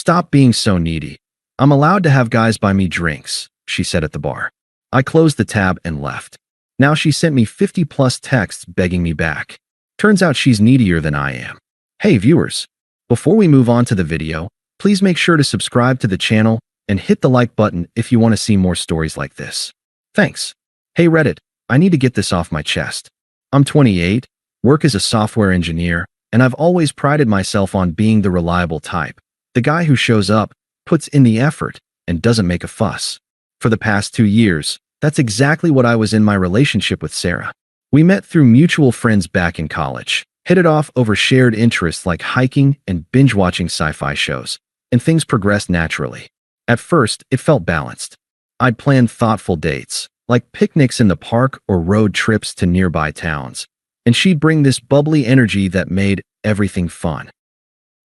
Stop being so needy. I'm allowed to have guys buy me drinks, she said at the bar. I closed the tab and left. Now she sent me 50+ texts begging me back. Turns out she's needier than I am. Hey viewers, before we move on to the video, please make sure to subscribe to the channel and hit the like button if you want to see more stories like this. Thanks. Hey Reddit, I need to get this off my chest. I'm 28, work as a software engineer, and I've always prided myself on being the reliable type. The guy who shows up, puts in the effort, and doesn't make a fuss. For the past 2 years, that's exactly what I was in my relationship with Sarah. We met through mutual friends back in college, hit it off over shared interests like hiking and binge-watching sci-fi shows, and things progressed naturally. At first, it felt balanced. I'd plan thoughtful dates, like picnics in the park or road trips to nearby towns, and she'd bring this bubbly energy that made everything fun.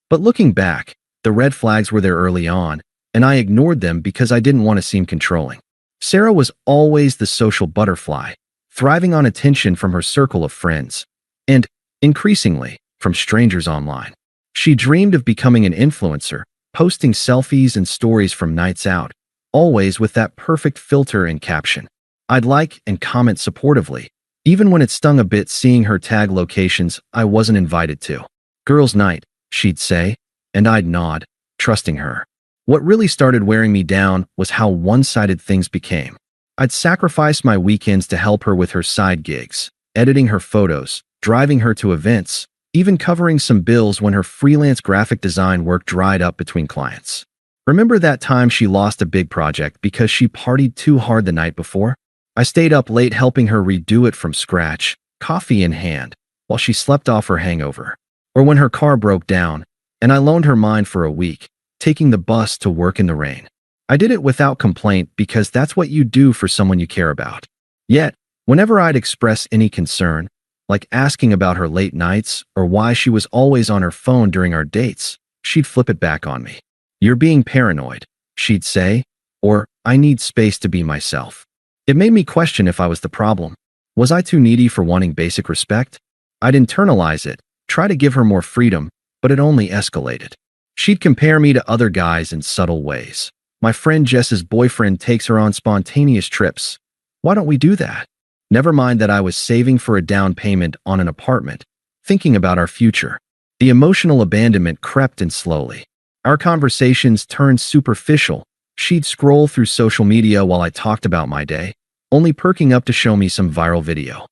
But looking back, the red flags were there early on, and I ignored them because I didn't want to seem controlling. Sarah was always the social butterfly, thriving on attention from her circle of friends, and, increasingly, from strangers online. She dreamed of becoming an influencer, posting selfies and stories from nights out, always with that perfect filter and caption. I'd like and comment supportively, even when it stung a bit seeing her tag locations I wasn't invited to. Girls' night, she'd say, and I'd nod, trusting her. What really started wearing me down was how one-sided things became. I'd sacrifice my weekends to help her with her side gigs, editing her photos, driving her to events, even covering some bills when her freelance graphic design work dried up between clients. Remember that time she lost a big project because she partied too hard the night before? I stayed up late helping her redo it from scratch, coffee in hand, while she slept off her hangover. Or when her car broke down, and I loaned her mine for a week, taking the bus to work in the rain. I did it without complaint because that's what you do for someone you care about. Yet, whenever I'd express any concern, like asking about her late nights or why she was always on her phone during our dates, she'd flip it back on me. You're being paranoid, she'd say, or I need space to be myself. It made me question if I was the problem. Was I too needy for wanting basic respect? I'd internalize it, try to give her more freedom, but it only escalated. She'd compare me to other guys in subtle ways. My friend Jess's boyfriend takes her on spontaneous trips. Why don't we do that? Never mind that I was saving for a down payment on an apartment, thinking about our future. The emotional abandonment crept in slowly. Our conversations turned superficial. She'd scroll through social media while I talked about my day, only perking up to show me some viral video.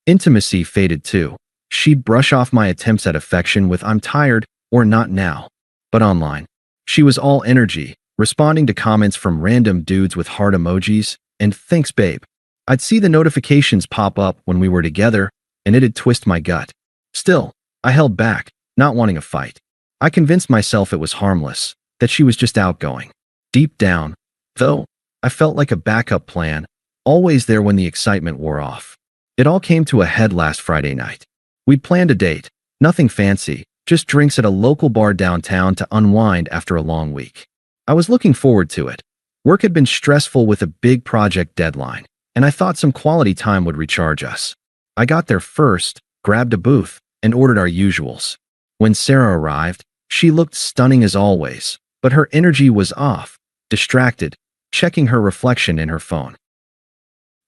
Intimacy faded too. She'd brush off my attempts at affection with "I'm tired" or "not now." But online, she was all energy, responding to comments from random dudes with heart emojis and "thanks babe." I'd see the notifications pop up when we were together, and it'd twist my gut. Still, I held back, not wanting a fight. I convinced myself it was harmless, that she was just outgoing. Deep down, though, I felt like a backup plan, always there when the excitement wore off. It all came to a head last Friday night. We'd planned a date, nothing fancy, just drinks at a local bar downtown to unwind after a long week. I was looking forward to it. Work had been stressful with a big project deadline, and I thought some quality time would recharge us. I got there first, grabbed a booth, and ordered our usuals. When Sarah arrived, she looked stunning as always, but her energy was off, distracted, checking her reflection in her phone.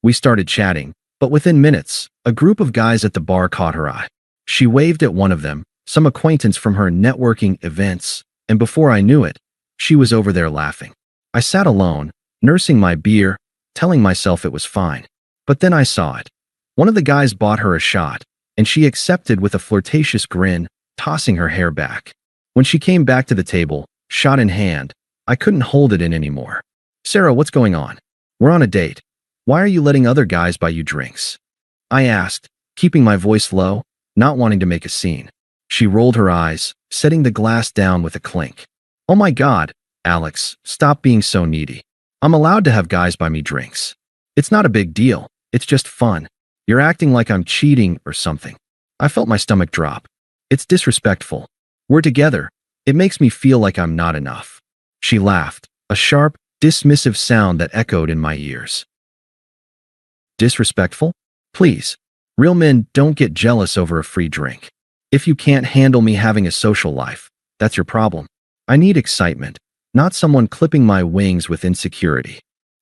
We started chatting, but within minutes, a group of guys at the bar caught her eye. She waved at one of them, some acquaintance from her networking events, and before I knew it, she was over there laughing. I sat alone, nursing my beer, telling myself it was fine. But then I saw it. One of the guys bought her a shot, and she accepted with a flirtatious grin, tossing her hair back. When she came back to the table, shot in hand, I couldn't hold it in anymore. "Sarah, what's going on? We're on a date. Why are you letting other guys buy you drinks?" I asked, keeping my voice low, not wanting to make a scene. She rolled her eyes, setting the glass down with a clink. "Oh my God, Alex, stop being so needy. I'm allowed to have guys buy me drinks. It's not a big deal, it's just fun. You're acting like I'm cheating or something." I felt my stomach drop. It's disrespectful. We're together. It makes me feel like I'm not enough. She laughed, a sharp, dismissive sound that echoed in my ears. Disrespectful? Please. Real men don't get jealous over a free drink. If you can't handle me having a social life, that's your problem. I need excitement, not someone clipping my wings with insecurity.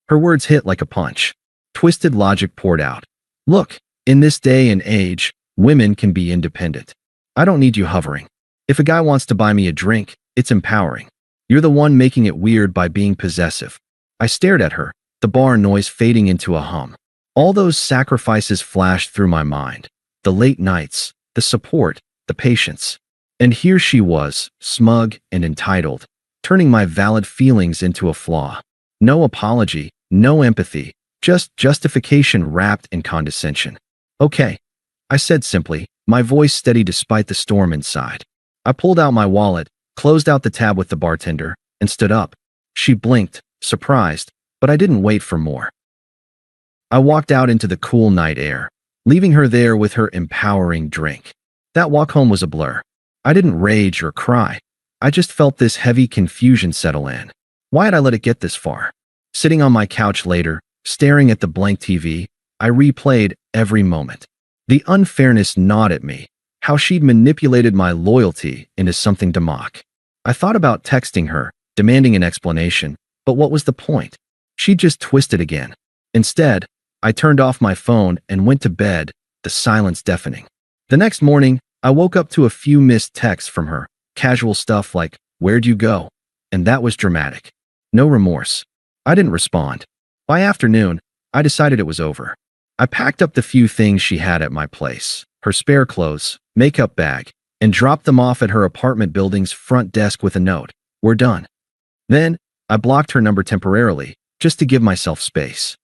Her words hit like a punch. Twisted logic poured out. Look, in this day and age, women can be independent. I don't need you hovering. If a guy wants to buy me a drink, it's empowering. You're the one making it weird by being possessive. I stared at her, the bar noise fading into a hum. All those sacrifices flashed through my mind. The late nights, the support, the patience. And here she was, smug and entitled, turning my valid feelings into a flaw. No apology, no empathy, just justification wrapped in condescension. Okay, I said simply, my voice steady despite the storm inside. I pulled out my wallet, closed out the tab with the bartender, and stood up. She blinked, surprised, but I didn't wait for more. I walked out into the cool night air, leaving her there with her empowering drink. That walk home was a blur. I didn't rage or cry. I just felt this heavy confusion settle in. Why had I let it get this far? Sitting on my couch later, staring at the blank TV, I replayed every moment. The unfairness gnawed at me, how she'd manipulated my loyalty into something to mock. I thought about texting her, demanding an explanation, but what was the point? She'd just twisted again. Instead, I turned off my phone and went to bed, the silence deafening. The next morning, I woke up to a few missed texts from her, casual stuff like, "Where'd you go?" And that was dramatic. No remorse. I didn't respond. By afternoon, I decided it was over. I packed up the few things she had at my place, her spare clothes, makeup bag, and dropped them off at her apartment building's front desk with a note. We're done. Then, I blocked her number temporarily, just to give myself space.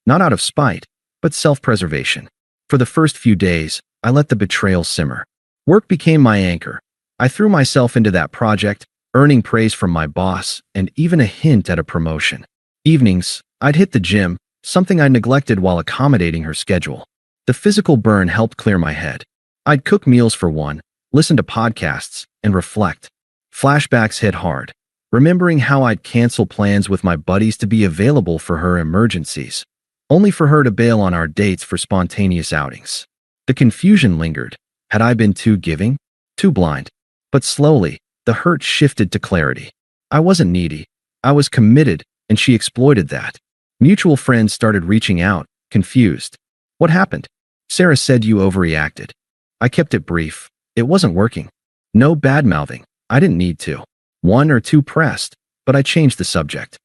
Not out of spite, but self-preservation. For the first few days, I let the betrayal simmer. Work became my anchor. I threw myself into that project, earning praise from my boss and even a hint at a promotion. Evenings, I'd hit the gym, something I neglected while accommodating her schedule. The physical burn helped clear my head. I'd cook meals for one, listen to podcasts, and reflect. Flashbacks hit hard, remembering how I'd cancel plans with my buddies to be available for her emergencies, only for her to bail on our dates for spontaneous outings. The confusion lingered. Had I been too giving? Too blind? But slowly, the hurt shifted to clarity. I wasn't needy. I was committed, and she exploited that. Mutual friends started reaching out, confused. What happened? Sarah said you overreacted. I kept it brief. It wasn't working. No bad-mouthing. I didn't need to. One or two pressed, but I changed the subject.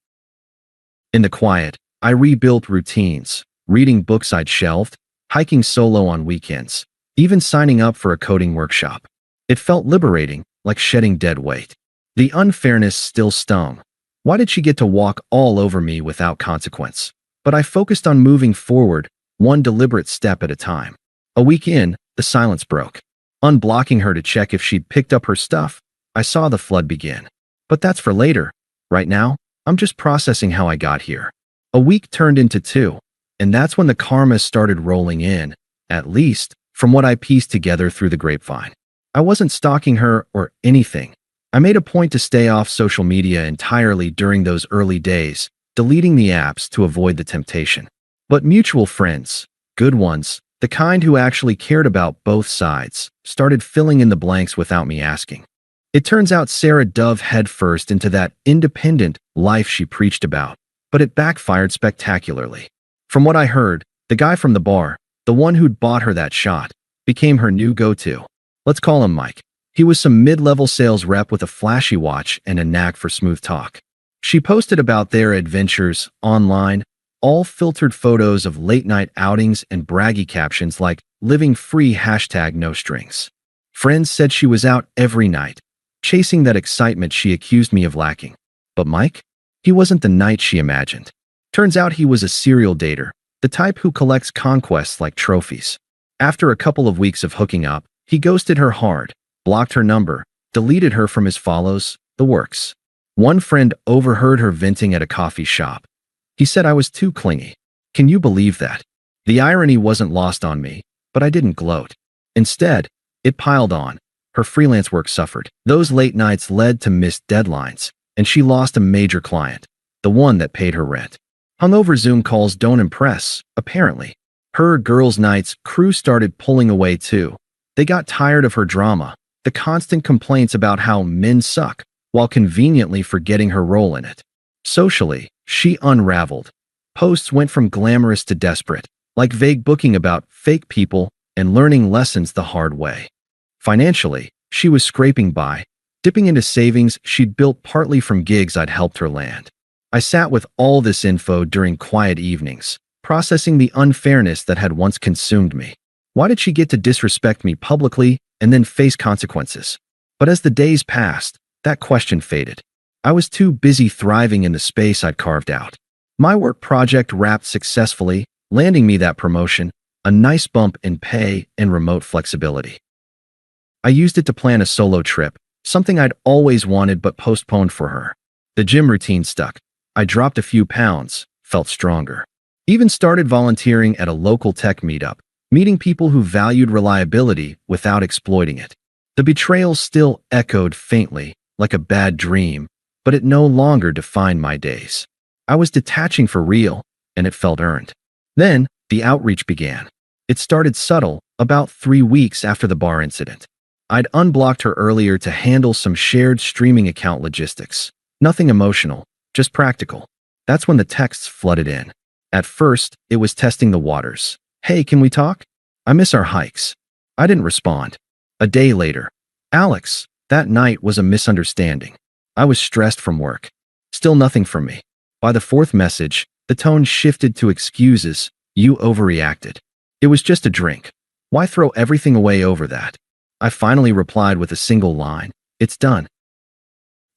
In the quiet, I rebuilt routines, reading books I'd shelved, hiking solo on weekends, even signing up for a coding workshop. It felt liberating, like shedding dead weight. The unfairness still stung. Why did she get to walk all over me without consequence? But I focused on moving forward, one deliberate step at a time. A week in, the silence broke. Unblocking her to check if she'd picked up her stuff, I saw the flood begin. But that's for later. Right now, I'm just processing how I got here. A week turned into 2, and that's when the karma started rolling in, at least from what I pieced together through the grapevine. I wasn't stalking her or anything. I made a point to stay off social media entirely during those early days, deleting the apps to avoid the temptation. But mutual friends, good ones, the kind who actually cared about both sides, started filling in the blanks without me asking. It turns out Sarah dove headfirst into that independent life she preached about, but it backfired spectacularly. From what I heard, the guy from the bar, the one who'd bought her that shot, became her new go-to. Let's call him Mike. He was some mid-level sales rep with a flashy watch and a knack for smooth talk. She posted about their adventures online, all filtered photos of late-night outings and braggy captions like "living free #no strings." Friends said she was out every night, chasing that excitement she accused me of lacking. But Mike? He wasn't the knight she imagined. Turns out he was a serial dater, the type who collects conquests like trophies. After a couple of weeks of hooking up, he ghosted her hard, blocked her number, deleted her from his follows, the works. One friend overheard her venting at a coffee shop. He said I was too clingy. Can you believe that? The irony wasn't lost on me, but I didn't gloat. Instead, it piled on. Her freelance work suffered. Those late nights led to missed deadlines, and she lost a major client, the one that paid her rent. Hungover Zoom calls don't impress, apparently. Her girls' nights crew started pulling away too. They got tired of her drama, the constant complaints about how men suck, while conveniently forgetting her role in it. Socially, she unraveled. Posts went from glamorous to desperate, like vague booking about fake people and learning lessons the hard way. Financially, she was scraping by, dipping into savings she'd built partly from gigs I'd helped her land. I sat with all this info during quiet evenings, processing the unfairness that had once consumed me. Why did she get to disrespect me publicly and then face consequences? But as the days passed, that question faded. I was too busy thriving in the space I'd carved out. My work project wrapped successfully, landing me that promotion, a nice bump in pay and remote flexibility. I used it to plan a solo trip, something I'd always wanted but postponed for her. The gym routine stuck. I dropped a few pounds, felt stronger. Even started volunteering at a local tech meetup, meeting people who valued reliability without exploiting it. The betrayal still echoed faintly, like a bad dream, but it no longer defined my days. I was detaching for real, and it felt earned. Then, the outreach began. It started subtle, about 3 weeks after the bar incident. I'd unblocked her earlier to handle some shared streaming account logistics. Nothing emotional, just practical. That's when the texts flooded in. At first, it was testing the waters. Hey, can we talk? I miss our hikes. I didn't respond. A day later, Alex, that night was a misunderstanding. I was stressed from work. Still nothing from me. By the fourth message, the tone shifted to excuses. You overreacted. It was just a drink. Why throw everything away over that? I finally replied with a single line. It's done.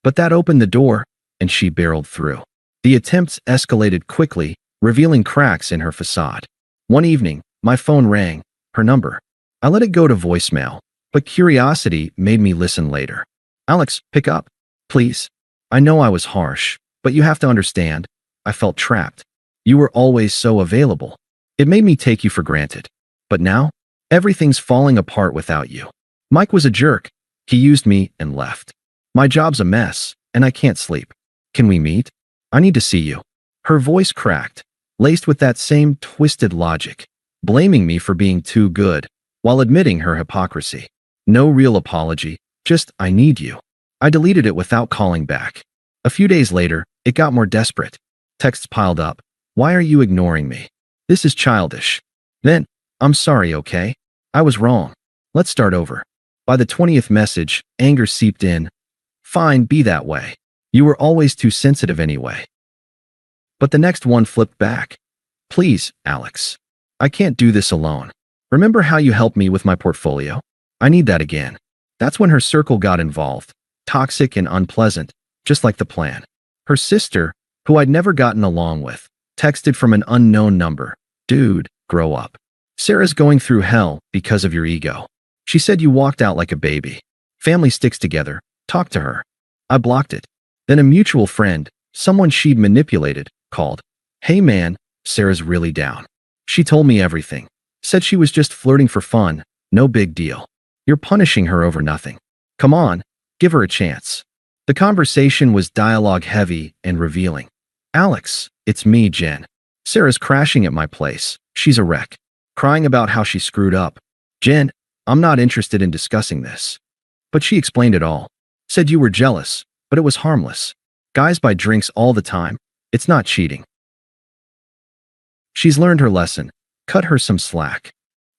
But that opened the door, and she barreled through. The attempts escalated quickly, revealing cracks in her facade. One evening, my phone rang, her number. I let it go to voicemail, but curiosity made me listen later. Alex, pick up, please. I know I was harsh, but you have to understand, I felt trapped. You were always so available. It made me take you for granted. But now, everything's falling apart without you. Mike was a jerk. He used me and left. My job's a mess, and I can't sleep. Can we meet? I need to see you. Her voice cracked, laced with that same twisted logic, blaming me for being too good, while admitting her hypocrisy. No real apology, just I need you. I deleted it without calling back. A few days later, it got more desperate. Texts piled up. Why are you ignoring me? This is childish. Then, I'm sorry, okay? I was wrong. Let's start over. By the 20th message, anger seeped in. Fine, be that way. You were always too sensitive anyway. But the next one flipped back. Please, Alex. I can't do this alone. Remember how you helped me with my portfolio? I need that again. That's when her circle got involved. Toxic and unpleasant, just like the plan. Her sister, who I'd never gotten along with, texted from an unknown number. Dude, grow up. Sarah's going through hell because of your ego. She said you walked out like a baby. Family sticks together. Talk to her. I blocked it. Then a mutual friend, someone she'd manipulated, called. Hey man, Sarah's really down. She told me everything. Said she was just flirting for fun. No big deal. You're punishing her over nothing. Come on, give her a chance. The conversation was dialogue heavy and revealing. Alex, it's me, Jen. Sarah's crashing at my place. She's a wreck. Crying about how she screwed up. Jen, I'm not interested in discussing this. But she explained it all. Said you were jealous, but it was harmless. Guys buy drinks all the time. It's not cheating. She's learned her lesson. Cut her some slack.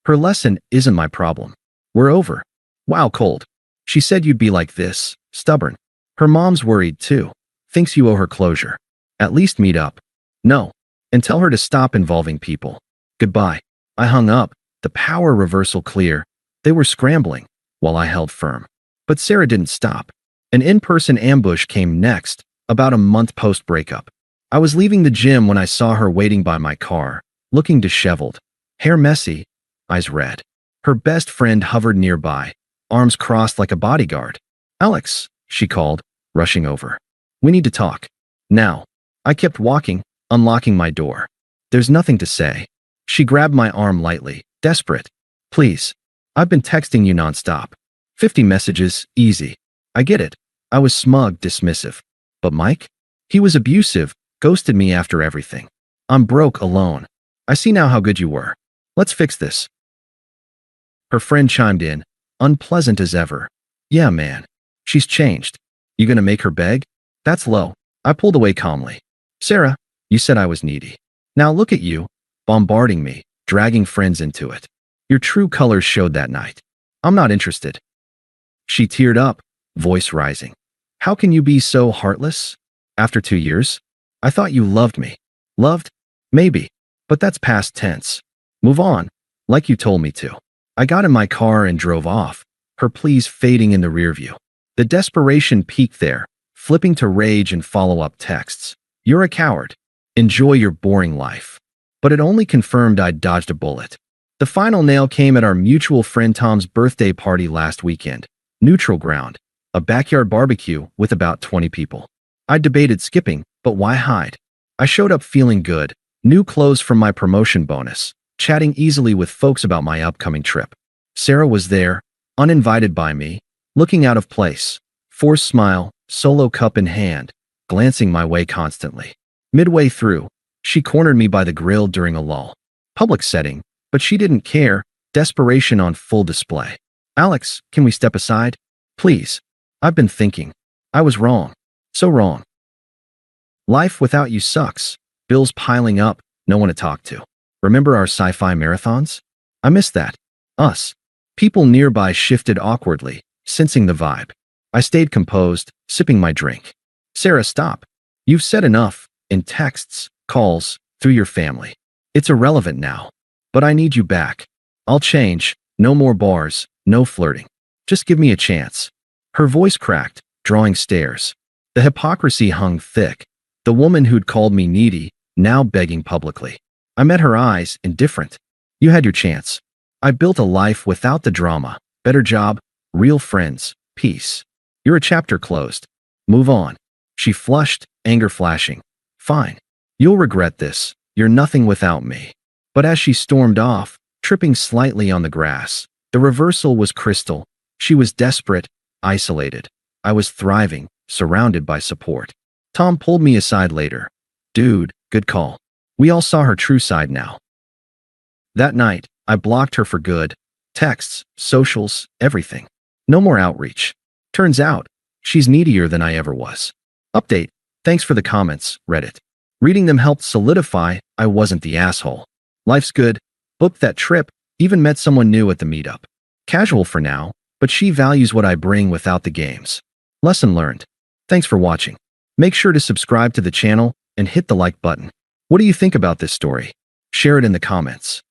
Her lesson isn't my problem. We're over. Wow, cold. She said you'd be like this, stubborn. Her mom's worried too. Thinks you owe her closure. At least meet up. No. And tell her to stop involving people. Goodbye. I hung up, the power reversal clear. They were scrambling, while I held firm. But Sarah didn't stop. An in-person ambush came next, about a month post-breakup. I was leaving the gym when I saw her waiting by my car, looking disheveled, hair messy, eyes red. Her best friend hovered nearby, arms crossed like a bodyguard. Alex, she called, rushing over. We need to talk. Now. I kept walking, unlocking my door. There's nothing to say. She grabbed my arm lightly, desperate. Please. I've been texting you nonstop. 50 messages, easy. I get it. I was smug, dismissive. But Mike? He was abusive, ghosted me after everything. I'm broke, alone. I see now how good you were. Let's fix this. Her friend chimed in, unpleasant as ever. Yeah, man. She's changed. You gonna make her beg? That's low. I pulled away calmly. Sarah, you said I was needy. Now look at you, bombarding me, dragging friends into it. Your true colors showed that night. I'm not interested. She teared up, voice rising. How can you be so heartless? After 2 years? I thought you loved me. Loved? Maybe. But that's past tense. Move on, like you told me to. I got in my car and drove off, her pleas fading in the rearview. The desperation peaked there, flipping to rage and follow-up texts. You're a coward. Enjoy your boring life. But it only confirmed I'd dodged a bullet. The final nail came at our mutual friend Tom's birthday party last weekend. Neutral ground. A backyard barbecue with about 20 people. I debated skipping, but why hide? I showed up feeling good, new clothes from my promotion bonus, chatting easily with folks about my upcoming trip. Sarah was there, uninvited by me, looking out of place, forced smile, solo cup in hand, glancing my way constantly. Midway through, she cornered me by the grill during a lull. Public setting, but she didn't care, desperation on full display. Alex, can we step aside? Please. I've been thinking. I was wrong. So wrong. Life without you sucks. Bills piling up, no one to talk to. Remember our sci-fi marathons? I miss that. Us. People nearby shifted awkwardly, sensing the vibe. I stayed composed, sipping my drink. Sarah, stop. You've said enough, in texts, calls, through your family. It's irrelevant now. But I need you back. I'll change. No more bars, no flirting. Just give me a chance. Her voice cracked, drawing stares. The hypocrisy hung thick. The woman who'd called me needy, now begging publicly. I met her eyes, indifferent. You had your chance. I built a life without the drama. Better job, real friends, peace. You're a chapter closed. Move on. She flushed, anger flashing. Fine. You'll regret this. You're nothing without me. But as she stormed off, tripping slightly on the grass, the reversal was crystal. She was desperate, isolated. I was thriving, surrounded by support. Tom pulled me aside later. Dude, good call. We all saw her true side now. That night, I blocked her for good. Texts, socials, everything. No more outreach. Turns out, she's needier than I ever was. Update. Thanks for the comments, Reddit. Reading them helped solidify I wasn't the asshole. Life's good. Booked that trip, even met someone new at the meetup. Casual for now, but she values what I bring without the games. Lesson learned. Thanks for watching. Make sure to subscribe to the channel and hit the like button. What do you think about this story? Share it in the comments.